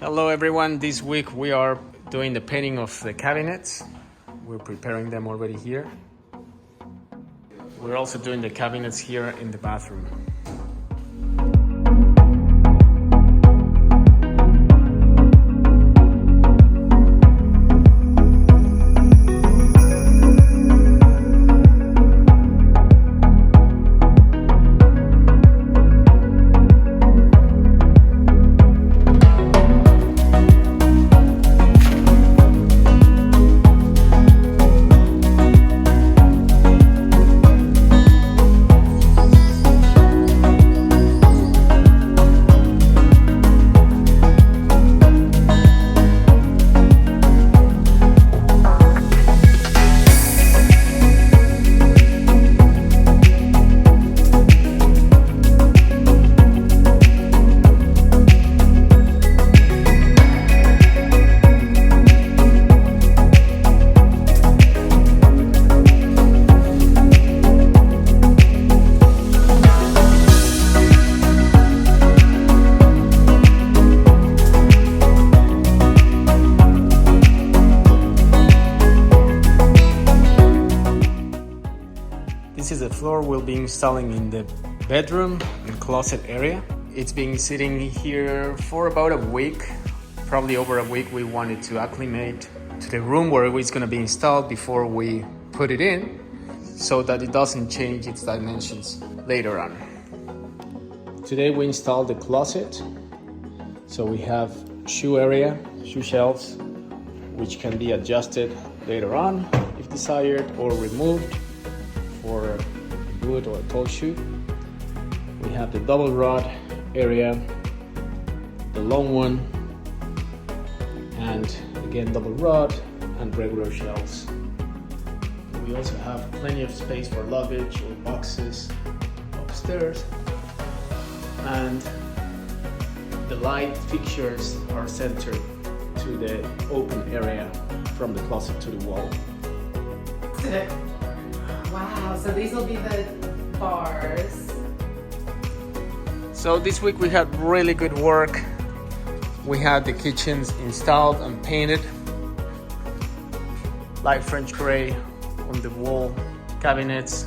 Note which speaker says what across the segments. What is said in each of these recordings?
Speaker 1: Hello everyone, this week we are doing the painting of the cabinets. We're preparing them already here. We're also doing the cabinets here in the bathroom. This is the floor we'll be installing in the bedroom and closet area. It's been sitting here for about a week, probably over a week. We wanted to acclimate to the room where it's going to be installed before we put it in, so that it doesn't change its dimensions later on. Today we installed the closet. So we have shoe area, shoe shelves, which can be adjusted later on if desired, or removed for a boot or a tall shoe. We have the double rod area, the long one, and again double rod and regular shelves. We also have plenty of space for luggage or boxes upstairs, and the light fixtures are centered to the open area from the closet to the wall.
Speaker 2: Wow, so these will be the bars.
Speaker 1: So this week we had really good work. We had the kitchens installed and painted. Light French gray on the wall cabinets,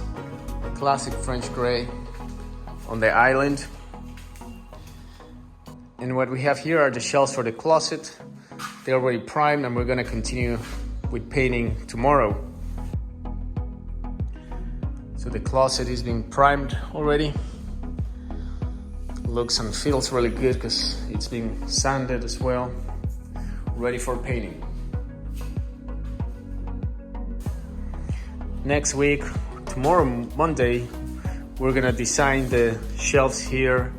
Speaker 1: classic French gray on the island. And what we have here are the shelves for the closet. They're already primed, and we're gonna continue with painting tomorrow. So the closet is being primed already. Looks and feels really good because it's been sanded as well. Ready for painting. Next week, tomorrow, Monday, we're gonna design the shelves here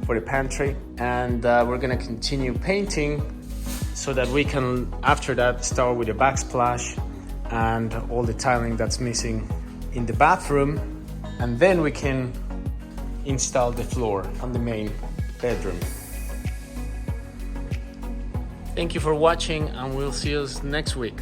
Speaker 1: for the pantry, and we're gonna continue painting so that we can, after that, start with the backsplash and all the tiling that's missing in the bathroom, and then we can install the floor on the main bedroom. Thank you for watching, and we'll see you next week.